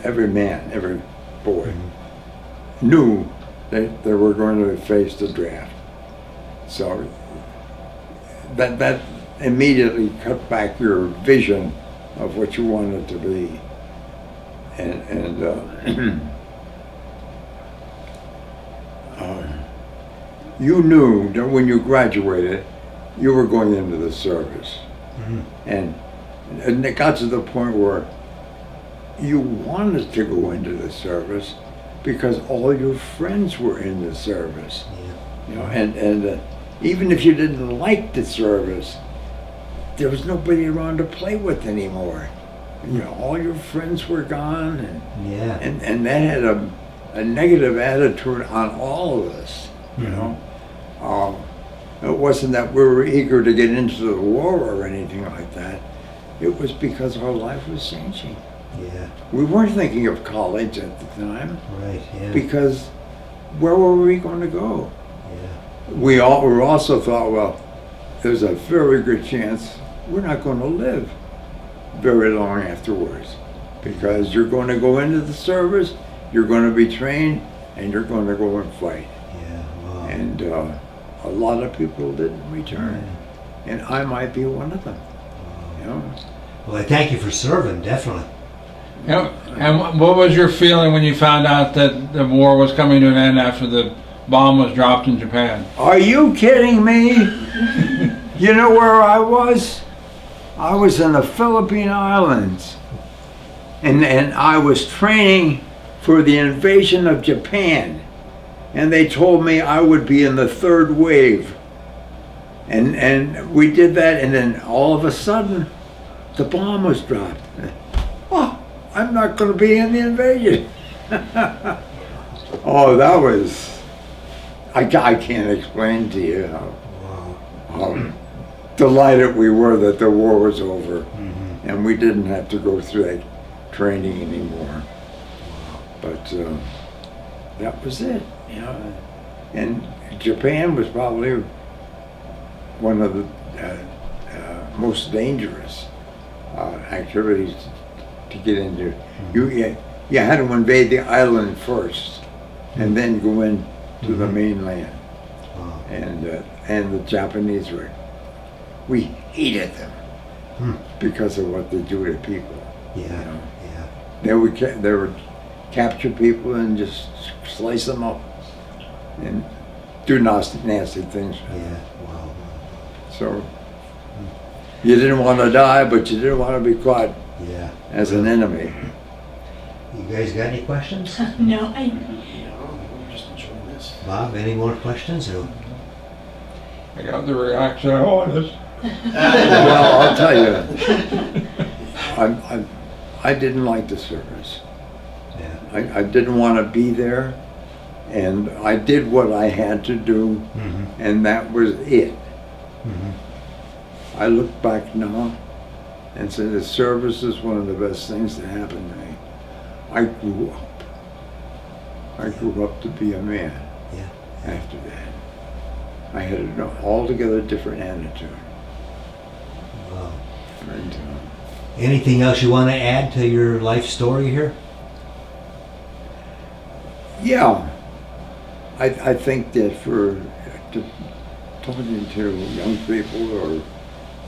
every man, every boy knew that they were going to face the draft. So that immediately cut back your vision of what you wanted to be. And you knew that when you graduated, you were going into the service. And it got to the point where you wanted to go into the service because all your friends were in the service. You know, and even if you didn't like the service, there was nobody around to play with anymore. You know, all your friends were gone, and that had a negative attitude on all of us. You know, it wasn't that we were eager to get into the war or anything like that. It was because our life was changing. Yeah. We weren't thinking of college at the time. Right. Yeah. Because where were we going to go? Yeah. We also thought, well, there's a very good chance we're not going to live very long afterwards, because you're going to go into the service, you're going to be trained, and you're going to go and fight. Yeah. Wow. And a lot of people didn't return, and I might be one of them. You know? Well, I thank you for serving, definitely. Yeah. And what was your feeling when you found out that the war was coming to an end after the bomb was dropped in Japan? Are you kidding me? You know where I was? I was in the Philippine Islands, and I was training for the invasion of Japan, and they told me I would be in the third wave, and we did that, and then all of a sudden, the bomb was dropped. Oh, I'm not going to be in the invasion. Oh, that was, I can't explain to you how delighted we were that the war was over, and we didn't have to go through that training anymore. But that was it, you know. And Japan was probably one of the most dangerous activities to get into. You had to invade the island first, and then go in to the mainland. Wow. And the Japanese we hated them because of what they do to people. Yeah. You know? Yeah. They would capture people and just slice them up and do nasty things. Yeah. Wow. So you didn't want to die, but you didn't want to be caught Yeah. as an enemy. You guys got any questions? No, Just enjoying this. Bob, any more questions? Or? I got the reaction I wanted. Well, I'll tell you, I didn't like the service. Yeah. I didn't want to be there, and I did what I had to do, and that was it. I look back now and say the service is one of the best things that happened to me. I grew up. I grew up to be a man. Yeah. After that, I had an altogether different attitude. Wow. And, Anything else you want to add to your life story here? yeah, I think that talking to young people or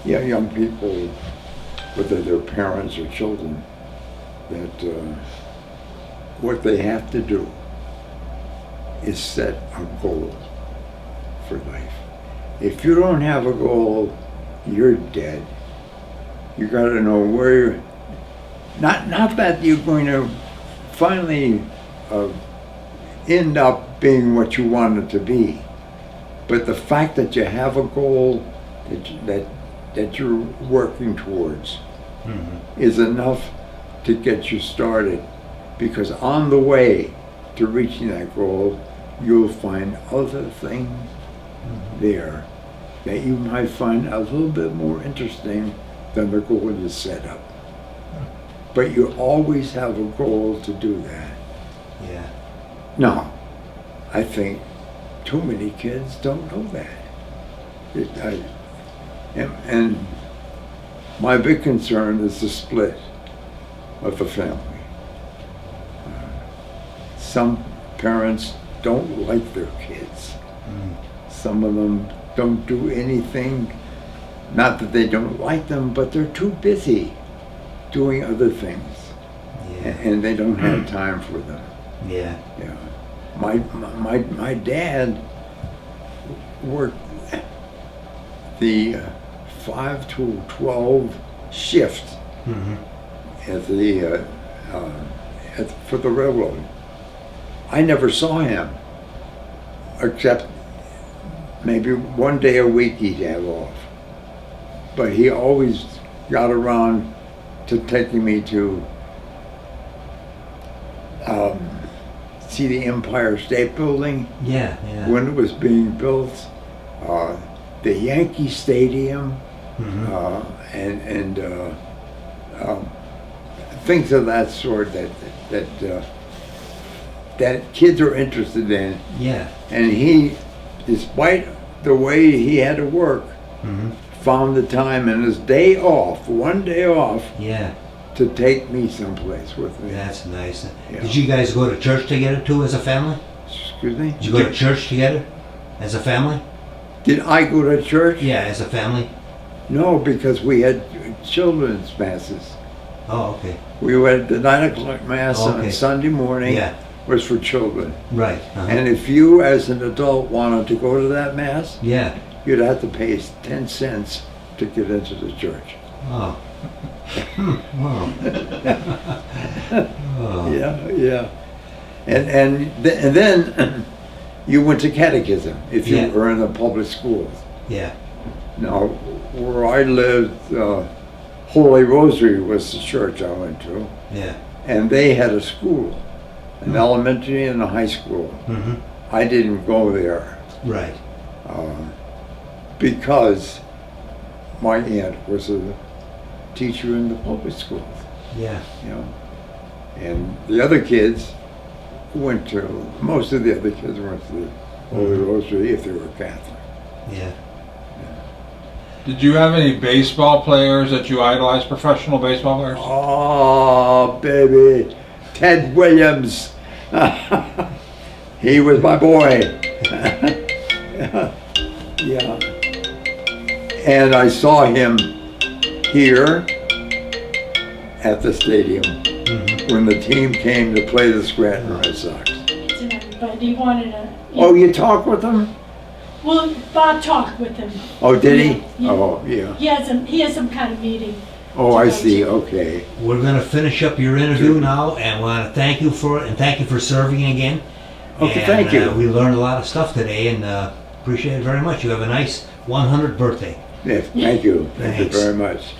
young people, whether they're parents or children, that what they have to do is set a goal for life. If you don't have a goal, you're dead. You got to know where not that you're going to finally end up being what you wanted to be, but the fact that you have a goal that you're working towards is enough to get you started, because on the way to reaching that goal, you'll find other things there that you might find a little bit more interesting than the goal you set up. But you always have a goal to do that. Yeah. No, I think too many kids don't know that. And my big concern is the split of the family. Some parents don't like their kids. Some of them don't do anything, not that they don't like them, but they're too busy doing other things, Yeah. and they don't have time for them. Yeah. Yeah. My dad worked the 5 to 12 shift at the for the railroad. I never saw him, except maybe one day a week he'd have off. But he always got around to taking me to see the Empire State Building Yeah. Yeah. when it was being built, the Yankee Stadium, and things of that sort that kids are interested in. Yeah. And he, despite the way he had to work, found the time in his day off, one day off, Yeah. to take me someplace with me. That's nice. Yeah. Did you guys go to church together too as a family? Excuse me? Did you go to church together as a family? Did I go to church? Yeah, as a family. No, because we had children's masses. Oh, okay. We had the 9 o'clock mass Okay. on Sunday morning Yeah. was for children. Right. And if you as an adult wanted to go to that mass, Yeah. you'd have to pay 10 cents to get into the church. Oh. Wow. Oh. Yeah. And then you went to catechism if you Yeah. were in the public schools. Yeah. Now, where I lived, Holy Rosary was the church I went to, Yeah. and they had a school, an elementary and a high school. I didn't go there Right. because my aunt was a teacher in the public schools, Yeah. you know, and the other kids went to, most of the other kids went to the Holy Rosary if they were Catholic. Yeah. Did you have any baseball players that you idolized, professional baseball players? Oh, baby, Ted Williams. He was my boy. Yeah. And I saw him here at the stadium when the team came to play the Scranton Red Sox. But he wanted to. Oh, you talked with him? Well, Bob talked with him. Oh, did he? Yeah. Oh, yeah. He has some kind of meeting. Oh, I see. Okay. We're going to finish up your interview now, and want to thank you for it, and thank you for serving again. Okay, And, thank you. We learned a lot of stuff today, and appreciate it very much. You have a nice 100th birthday. Yeah, thank you. Thank you Thanks. very much.